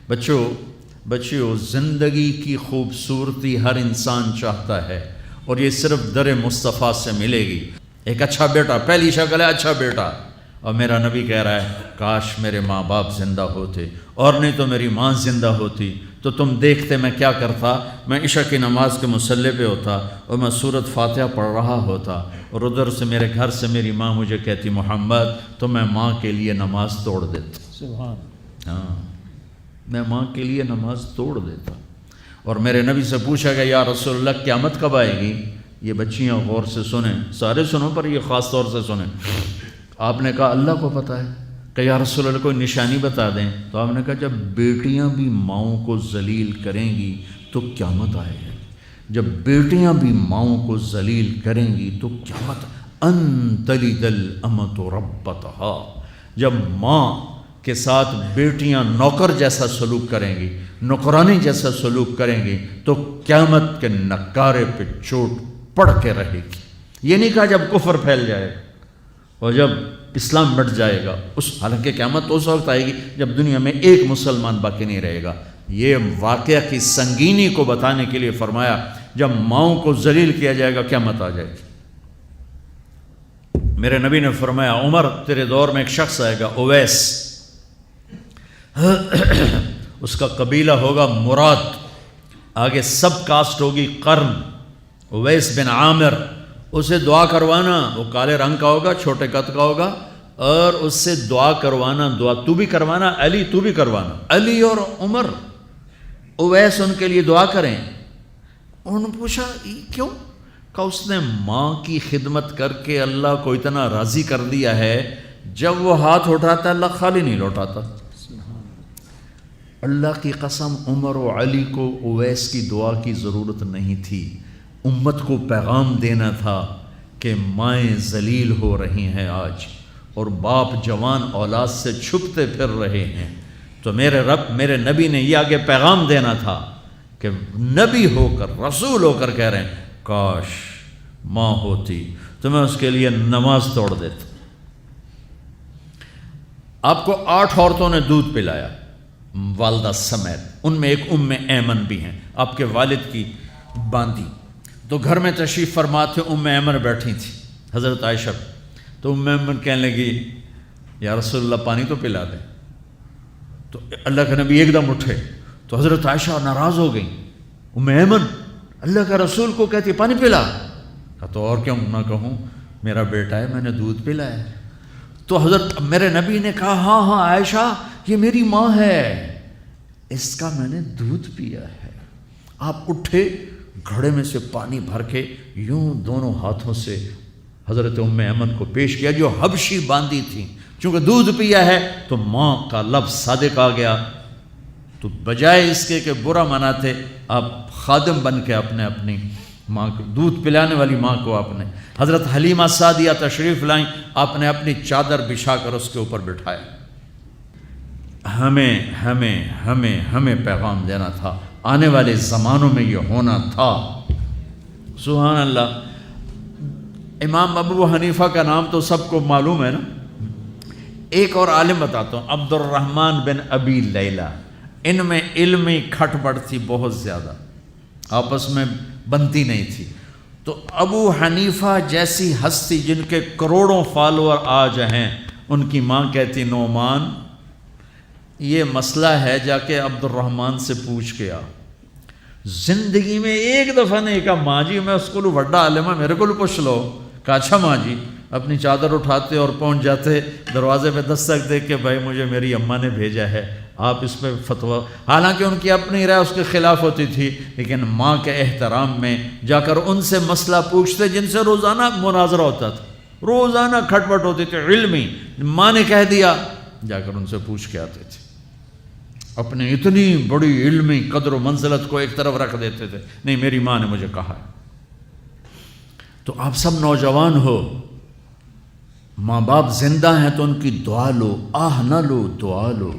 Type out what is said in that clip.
بچوں زندگی کی خوبصورتی ہر انسان چاہتا ہے، اور یہ صرف در مصطفیٰ سے ملے گی۔ ایک اچھا بیٹا، پہلی شکل ہے اچھا بیٹا، اور میرا نبی کہہ رہا ہے کاش میرے ماں باپ زندہ ہوتے، اور نہیں تو میری ماں زندہ ہوتی تو تم دیکھتے میں کیا کرتا۔ میں عشاء کی نماز کے مصلی پہ ہوتا اور میں سورۃ فاتحہ پڑھ رہا ہوتا، اور ادھر سے میرے گھر سے میری ماں مجھے کہتی محمد، تو میں ماں کے لیے نماز توڑ دیتا۔ سبحان۔ ہاں، میں ماں کے لیے نماز توڑ دیتا۔ اور میرے نبی سے پوچھا گیا یا رسول اللہ قیامت کب آئے گی؟ یہ بچیاں غور سے سنیں، سارے سنو پر یہ خاص طور سے سنیں۔ آپ نے کہا اللہ کو پتہ ہے، کہ یا رسول اللہ کوئی نشانی بتا دیں۔ تو آپ نے کہا جب بیٹیاں بھی ماؤں کو ذلیل کریں گی تو قیامت آئے گی۔ جب بیٹیاں بھی ماؤں کو ذلیل کریں گی تو قیامت، ان تلد الامۃ ربتہا، جب ماں کے ساتھ بیٹیاں نوکر جیسا سلوک کریں گی، نوکرانی جیسا سلوک کریں گی تو قیامت کے نکارے پہ چوٹ پڑ کے رہے گی۔ یہ نہیں کہا جب کفر پھیل جائے اور جب اسلام مٹ جائے گا، حالانکہ قیامت اس وقت آئے گی جب دنیا میں ایک مسلمان باقی نہیں رہے گا۔ یہ واقعہ کی سنگینی کو بتانے کے لیے فرمایا جب ماؤں کو ذلیل کیا جائے گا قیامت آ جائے گی۔ میرے نبی نے فرمایا عمر تیرے دور میں ایک شخص آئے گا اویس، اس کا قبیلہ ہوگا مراد، آگے سب کاسٹ ہوگی قرن، اویس بن عامر، اسے دعا کروانا، وہ کالے رنگ کا ہوگا، چھوٹے قد کا ہوگا، اور اس سے دعا کروانا، دعا تو بھی کروانا، علی تو بھی کروانا، علی اور عمر اویس ان کے لیے دعا کریں۔ انہوں نے پوچھا کیوں؟ کہ اس نے ماں کی خدمت کر کے اللہ کو اتنا راضی کر دیا ہے، جب وہ ہاتھ اٹھاتا اللہ خالی نہیں لوٹاتا۔ اللہ کی قسم عمر و علی کو اویس کی دعا کی ضرورت نہیں تھی، امت کو پیغام دینا تھا کہ مائیں ذلیل ہو رہی ہیں آج، اور باپ جوان اولاد سے چھپتے پھر رہے ہیں، تو میرے رب میرے نبی نے یہ آگے پیغام دینا تھا کہ نبی ہو کر رسول ہو کر کہہ رہے ہیں کاش ماں ہوتی تو میں اس کے لیے نماز توڑ دیتا۔ آپ کو 8 عورتوں نے دودھ پلایا والدہ سمیت، ان میں ایک ایمن بھی ہیں، آپ کے والد کی باندی۔ تو گھر میں تشریف فرما تھے، ایمن بیٹھی تھی حضرت عائشہ، تو ایمن کہنے لگی یا رسول اللہ پانی تو پلا دیں۔ تو اللہ کے نبی ایک دم اٹھے تو حضرت عائشہ ناراض ہو گئی، ایمن اللہ کا رسول کو کہتی پانی پلا، تو اور کیوں نہ کہوں، میرا بیٹا ہے، میں نے دودھ پلایا ہے۔ تو حضرت میرے نبی نے کہا ہاں عائشہ یہ میری ماں ہے، اس کا میں نے دودھ پیا ہے۔ آپ اٹھے، گھڑے میں سے پانی بھر کے یوں دونوں ہاتھوں سے حضرت ایمن کو پیش کیا جو حبشی باندی تھی، چونکہ دودھ پیا ہے تو ماں کا لفظ صادق آ گیا، تو بجائے اس کے کہ برا مناتے آپ خادم بن کے اپنی ماں کو دودھ پلانے والی ماں کو آپ نے، حضرت حلیمہ سعدیہ تشریف لائیں، آپ نے اپنی چادر بچھا کر اس کے اوپر بٹھایا۔ ہمیں پیغام دینا تھا، آنے والے زمانوں میں یہ ہونا تھا۔ سبحان اللہ۔ امام ابو حنیفہ کا نام تو سب کو معلوم ہے نا، ایک اور عالم بتاتا ہوں، عبد الرحمن بن ابی لیلہ، ان میں علمی کھٹ پٹ تھی بہت زیادہ، آپس میں بنتی نہیں تھی۔ تو ابو حنیفہ جیسی ہستی جن کے کروڑوں فالوور آج ہیں، ان کی ماں کہتی نعمان یہ مسئلہ ہے، جا کے عبد الرحمن سے پوچھ کے آ۔ زندگی میں ایک دفعہ نہیں کہا ماں جی میں اس کو بڑا عالم ہے میرے کو پوچھ لو، کہا اچھا ماں جی، اپنی چادر اٹھاتے اور پہنچ جاتے دروازے پہ دستک دے کے بھائی مجھے میری اماں نے بھیجا ہے، آپ اس پہ فتویٰ، حالانکہ ان کی اپنی رائے اس کے خلاف ہوتی تھی، لیکن ماں کے احترام میں جا کر ان سے مسئلہ پوچھتے جن سے روزانہ مناظرہ ہوتا تھا، روزانہ کھٹ پٹ ہوتی تھی علمی، ماں نے کہہ دیا جا کر ان سے پوچھ کے آتے تھے، اپنی اتنی بڑی علمی قدر و منزلت کو ایک طرف رکھ دیتے تھے، نہیں میری ماں نے مجھے کہا ہے۔ تو آپ سب نوجوان ہو، ماں باپ زندہ ہیں تو ان کی دعا لو، آہ نہ لو، دعا لو۔